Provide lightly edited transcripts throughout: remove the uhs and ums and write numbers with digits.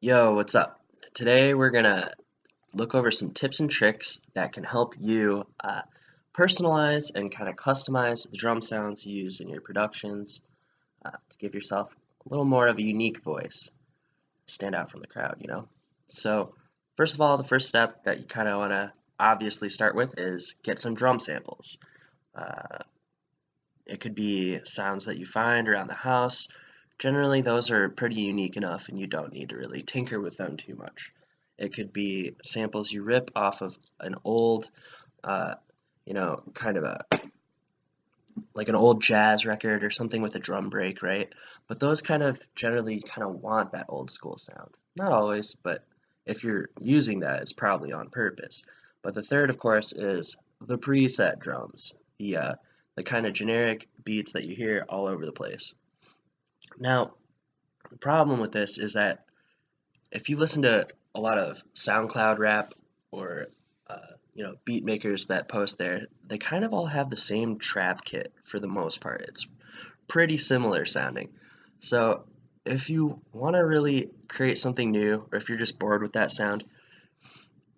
Yo, what's up? Today we're gonna look over some tips and tricks that can help you personalize and kind of customize the drum sounds you use in your productions to give yourself a little more of a unique voice, stand out from the crowd. So, first of all, the first step that you kind of want to obviously start with is get some drum samples. Uh, it could be sounds that you find around the house. Generally, those are pretty unique enough and you don't need to really tinker with them too much. It could be samples you rip off of an old, uh, kind of like an old jazz record or something with a drum break, right? But those kind of generally kind of want that old school sound. Not always, but if you're using that, it's probably on purpose. But the third, of course, is the preset drums, the kind of generic beats that you hear all over the place. Now, the problem with this is that if you listen to a lot of SoundCloud rap or beat makers that post there, they kind of all have the same trap kit for the most part. It's pretty similar sounding. So if you want to really create something new, or if you're just bored with that sound,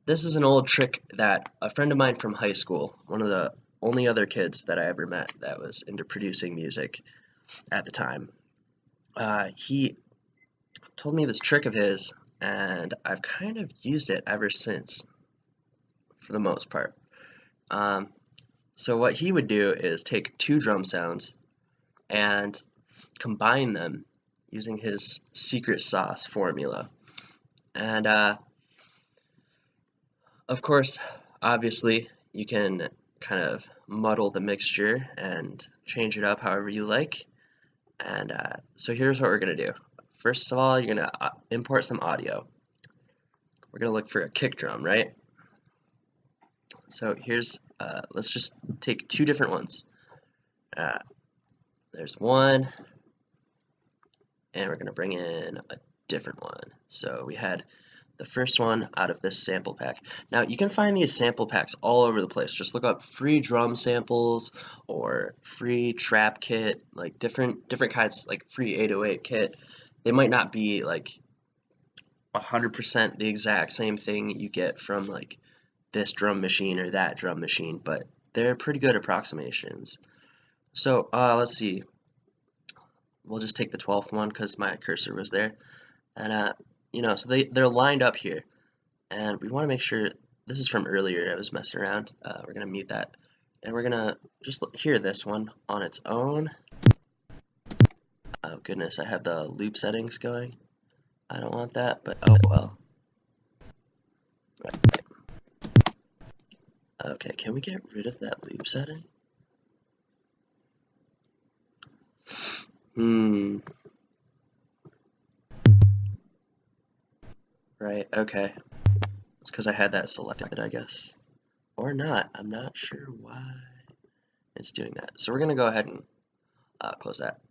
this is an old trick that a friend of mine from high school, one of the only other kids that I ever met that was into producing music at the time, he told me this trick of his, and I've kind of used it ever since, for the most part. Um, so what he would do is take two drum sounds and combine them using his secret sauce formula. And of course, obviously, you can kind of muddle the mixture and change it up however you like. And so here's what we're going to do. First of all, you're going to import some audio. We're going to look for a kick drum, right? So let's just take two different ones. There's one, and we're going to bring in a different one. So we had the first one out of this sample pack. Now you can find these sample packs all over the place. Just look up free drum samples or free trap kit, like different kinds, like free 808 kit. They might not be like 100% the exact same thing you get from like this drum machine or that drum machine, but they're pretty good approximations. So let's see. We'll just take the 12th one because my cursor was there. And so they're lined up here, and we want to make sure. This is from earlier. I was messing around. We're gonna mute that, and we're gonna just hear this one on its own. Oh goodness, I have the loop settings going. I don't want that, but oh well. Right. Okay, can we get rid of that loop setting? Right, okay. It's because I had that selected, I guess. Or not. I'm not sure why it's doing that. So we're going to go ahead and close that.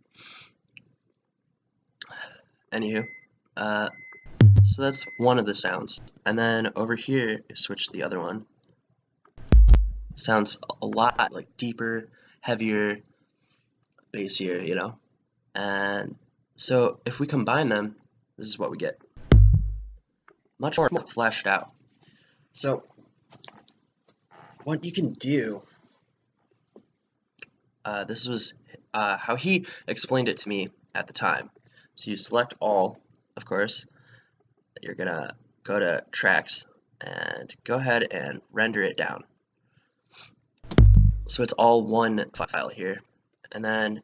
Anywho, so that's one of the sounds. And then over here, switch to the other one. Sounds a lot like deeper, heavier, bassier, And so if we combine them, this is what we get. Much more fleshed out. So what you can do, this was how he explained it to me at the time. So you select all, of course. You're gonna go to tracks and go ahead and render it down. So it's all one file here. And then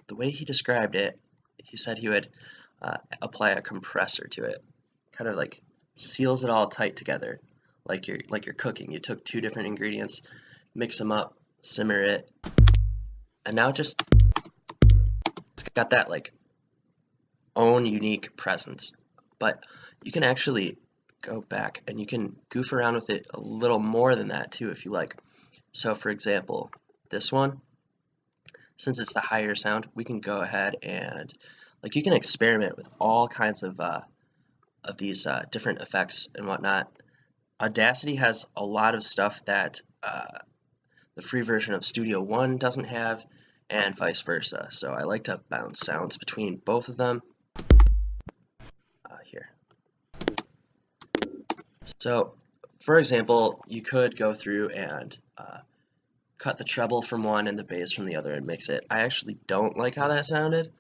the way he described it, he said he would apply a compressor to it, kind of like seals it all tight together, like you're cooking. You took two different ingredients, mix them up, simmer it, and now it's got that like own unique presence. But you can actually go back and you can goof around with it a little more than that too if you like. So for example, this one, since it's the higher sound, we can go ahead and you can experiment with all kinds of these different effects and whatnot. Audacity has a lot of stuff that the free version of Studio One doesn't have, and vice versa. So I like to bounce sounds between both of them. here. So, for example, you could go through and cut the treble from one and the bass from the other and mix it. I actually don't like how that sounded,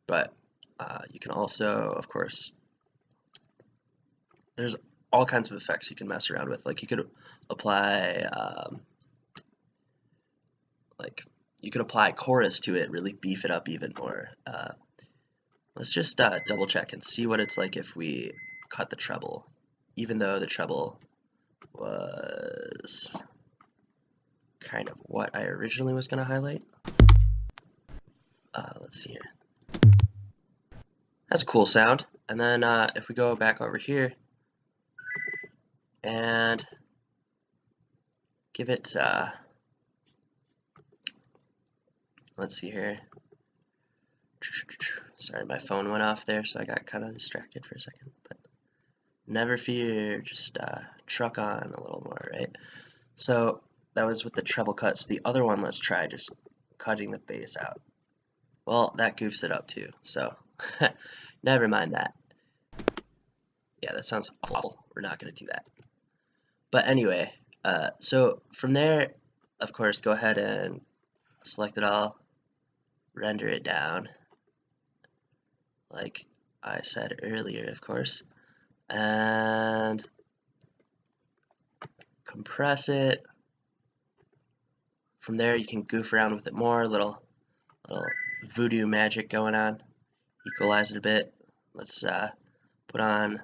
but you can also, of course, there's all kinds of effects you can mess around with. Like you could apply, chorus to it, really beef it up even more. Let's just double check and see what it's like if we cut the treble, even though the treble was kind of what I originally was going to highlight. Let's see here. That's a cool sound. And then if we go back over here and give it, let's see here. Sorry, my phone went off there, so I got kind of distracted for a second. But never fear, just truck on a little more, right? So that was with the treble cuts. The other one, let's try just cutting the bass out. Well, that goofs it up too, so never mind that. Yeah, that sounds awful. We're not going to do that. But anyway, so from there, of course, go ahead and select it all, render it down, like I said earlier, of course, and compress it. From there, you can goof around with it more, little voodoo magic going on. Equalize it a bit. Let's put on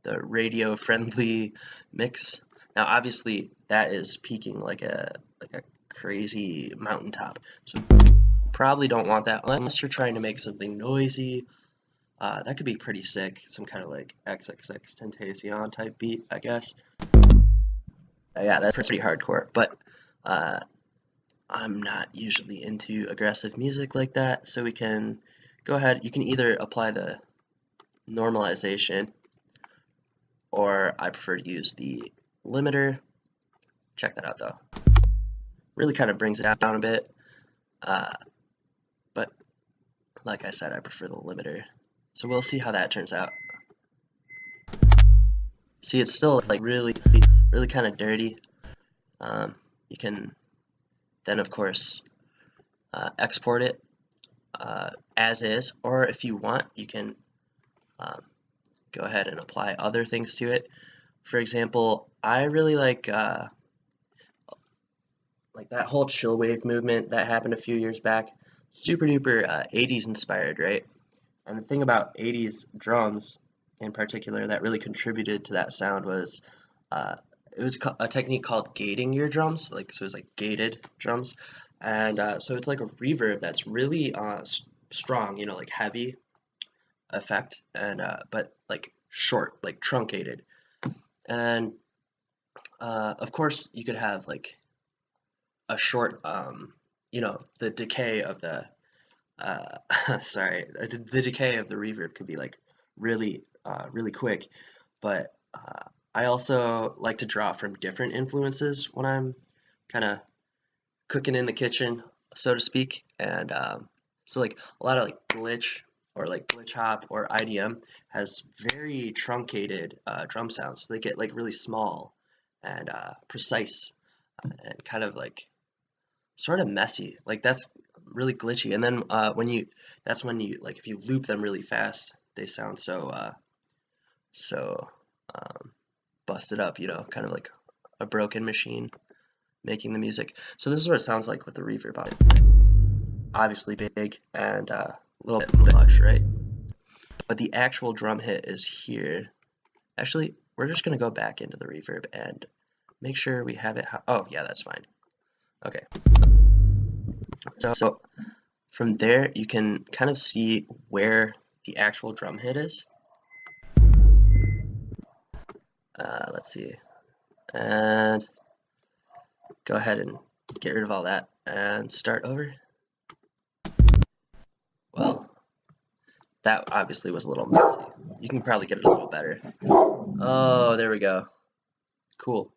the radio-friendly mix. Now, obviously, that is peaking like a crazy mountaintop. So probably don't want that unless you're trying to make something noisy. That could be pretty sick. Some kind of like XXXTentacion type beat, I guess. Yeah, that's pretty hardcore. But I'm not usually into aggressive music like that, so we can go ahead. You can either apply the normalization, or I prefer to use the limiter. Check that out though. Really kind of brings it down a bit, but like I said, I prefer the limiter. So we'll see how that turns out. See, it's still like really kind of dirty. You can then, of course, export it as is, or if you want, you can go ahead and apply other things to it. For example, I really like that whole chill wave movement that happened a few years back. Super duper 80s inspired, right? And the thing about 80s drums in particular that really contributed to that sound was it was a technique called gating your drums, so it was like gated drums, and so it's like a reverb that's really strong, like heavy effect, and but like short, like truncated, and of course you could have like a short, the decay of the sorry, the decay of the reverb could be like really quick, but I also like to draw from different influences when I'm kind of cooking in the kitchen, so to speak, and so like a lot of like glitch or like glitch hop or IDM has very truncated drum sounds. So they get like really small and precise and kind of like sort of messy. Like that's really glitchy. And then that's when you like if you loop them really fast, they sound so busted up, kind of like a broken machine making the music. So this is what it sounds like with the reverb on it. Obviously big and a little bit much, right? But the actual drum hit is here. Actually, we're just gonna go back into the reverb and make sure we have it. Oh yeah, that's fine. Okay. So from there, you can kind of see where the actual drum hit is. Let's see. And go ahead and get rid of all that and start over. Well, that obviously was a little messy. You can probably get it a little better. Oh, there we go. Cool.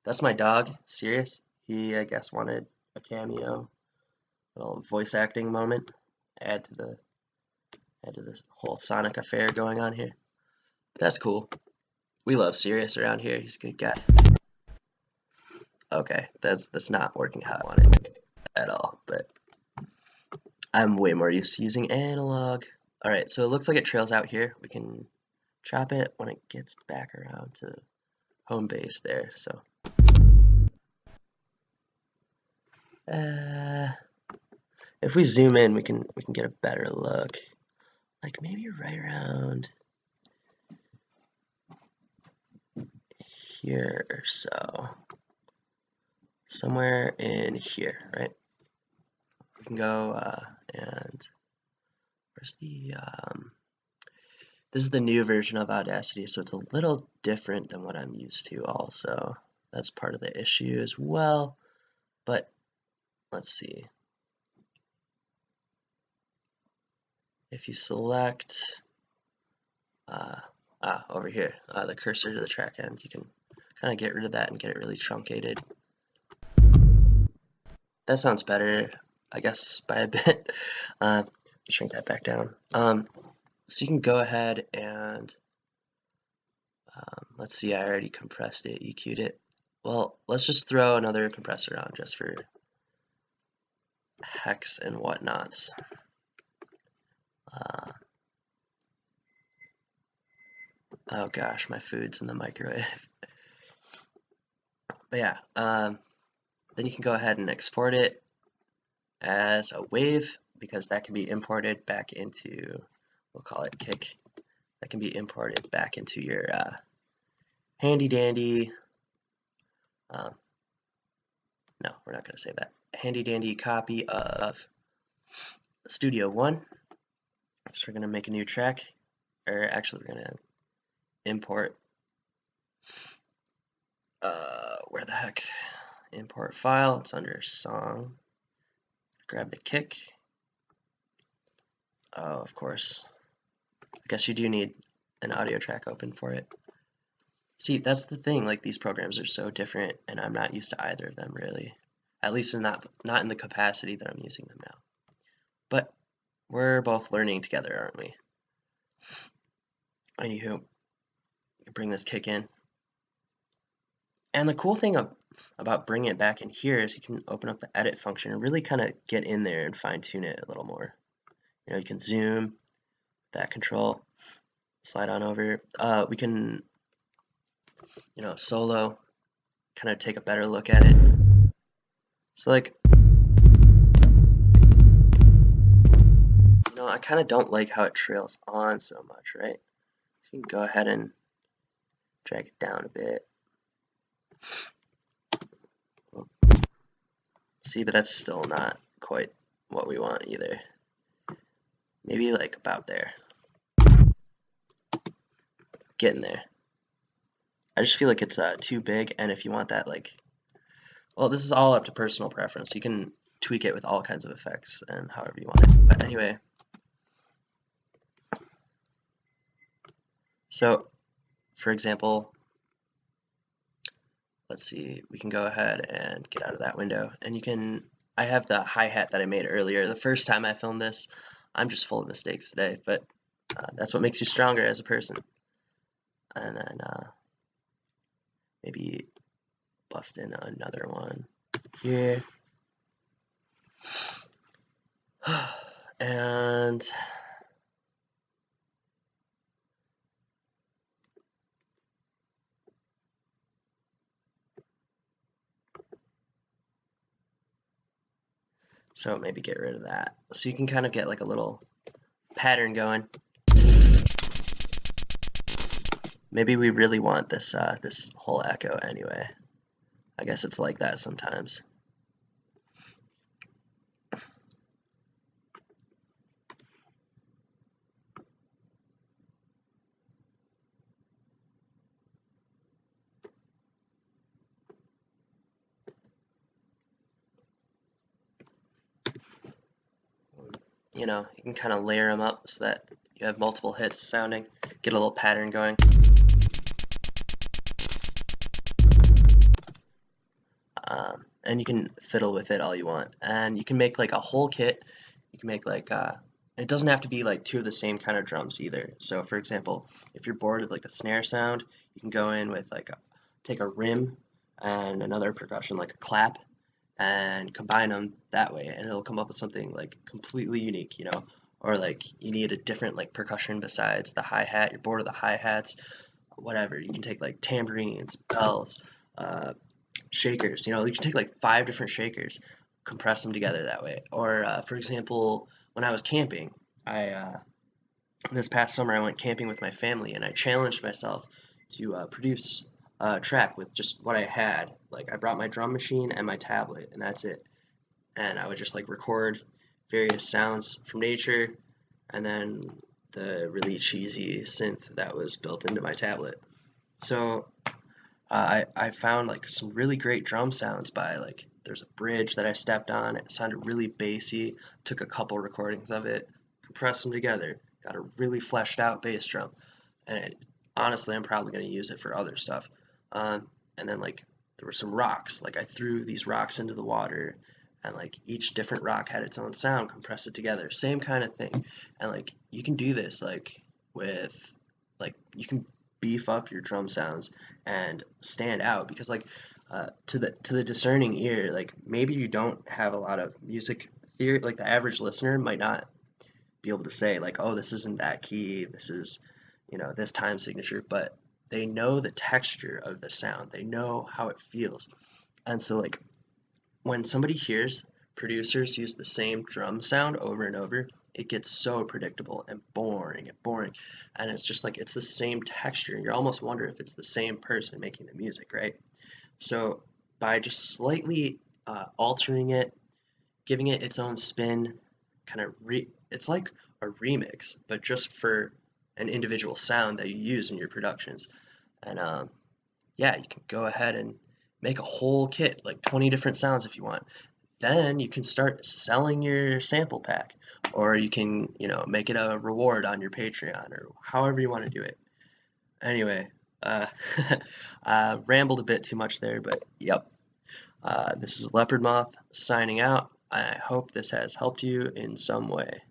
That's my dog, Sirius. He, I guess, wanted a cameo, a little voice acting moment. Add to this whole Sonic affair going on here. That's cool. We love Sirius around here. He's a good guy. Okay, that's not working how I wanted at all, but I'm way more used to using analog. Alright, so it looks like it trails out here. We can chop it when it gets back around to home base there, so. If we zoom in, we can get a better look. Like maybe right around here or so. Somewhere in here, right? We can go and where's the this is the new version of Audacity, so it's a little different than what I'm used to also. That's part of the issue as well. But let's see. If you select over here, the cursor to the track end, you can kind of get rid of that and get it really truncated. That sounds better, I guess, by a bit. Shrink that back down. So you can go ahead and let's see, I already compressed it, EQ'd it. Well, let's just throw another compressor on just for hex and whatnots. Oh gosh, my food's in the microwave. But yeah, then you can go ahead and export it as a wave, because that can be imported back into, we'll call it kick. That can be imported back into your handy dandy, no, we're not going to say that, handy dandy copy of Studio One. So we're going to make a new track, or actually we're going to import, where the heck, import file, it's under song, grab the kick. Oh, of course, I guess you do need an audio track open for it. See, that's the thing, like these programs are so different and I'm not used to either of them really. At least not in the capacity that I'm using them now. But we're both learning together, aren't we? Anywho, bring this kick in. And the cool thing about bringing it back in here is you can open up the edit function and really kind of get in there and fine tune it a little more. You know, you can zoom, that control, slide on over. We can, you know, solo, kind of take a better look at it. So like, you know, I kind of don't like how it trails on so much, right? So you can go ahead and drag it down a bit. See, but that's still not quite what we want either. Maybe like about there. Getting there. I just feel like it's too big, and if you want that, like, well, this is all up to personal preference. You can tweak it with all kinds of effects and however you want it. But anyway, so for example, let's see, we can go ahead and get out of that window, and you can, I have the hi-hat that I made earlier. The first time I filmed this, I'm just full of mistakes today, but that's what makes you stronger as a person. And then maybe bust in another one here. And so maybe get rid of that. So you can kind of get like a little pattern going. Maybe we really want this this whole echo anyway. I guess it's like that sometimes. You know, you can kind of layer them up so that you have multiple hits sounding, get a little pattern going. And you can fiddle with it all you want. And you can make like a whole kit. You can make like it doesn't have to be like two of the same kind of drums either. So for example, if you're bored with like a snare sound, you can go in with like take a rim and another percussion like a clap and combine them that way, and it'll come up with something like completely unique, you know. Or like you need a different like percussion besides the hi-hat, you're bored of the hi-hats, whatever. You can take like tambourines, bells, uh, shakers. You know, you can take like 5 different shakers, compress them together that way. Or for example, when I was camping, I this past summer I went camping with my family, and I challenged myself to produce a track with just what I had. Like I brought my drum machine and my tablet, and that's it. And I would just like record various sounds from nature, and then the really cheesy synth that was built into my tablet. So I found like some really great drum sounds by like there's a bridge that I stepped on. It sounded really bassy. Took a couple recordings of it, compressed them together, got a really fleshed out bass drum. And honestly, I'm probably going to use it for other stuff. And then like there were some rocks. Like I threw these rocks into the water, and like each different rock had its own sound, compressed it together. Same kind of thing. And like you can do this like with like you can beef up your drum sounds and stand out because like to the discerning ear, like maybe you don't have a lot of music theory. Like the average listener might not be able to say like, oh, this isn't that key, this is, you know, this time signature, but they know the texture of the sound, they know how it feels. And so like when somebody hears producers use the same drum sound over and over, it gets so predictable and boring. And it's just like it's the same texture. You almost wonder if it's the same person making the music, right? So by just slightly altering it, giving it its own spin, kind of it's like a remix, but just for an individual sound that you use in your productions. And yeah, you can go ahead and make a whole kit, like 20 different sounds if you want. Then you can start selling your sample pack, or you can, you know, make it a reward on your Patreon or however you want to do it. Anyway, uh, rambled a bit too much there, but yep. This is Leopard Moth signing out. I hope this has helped you in some way.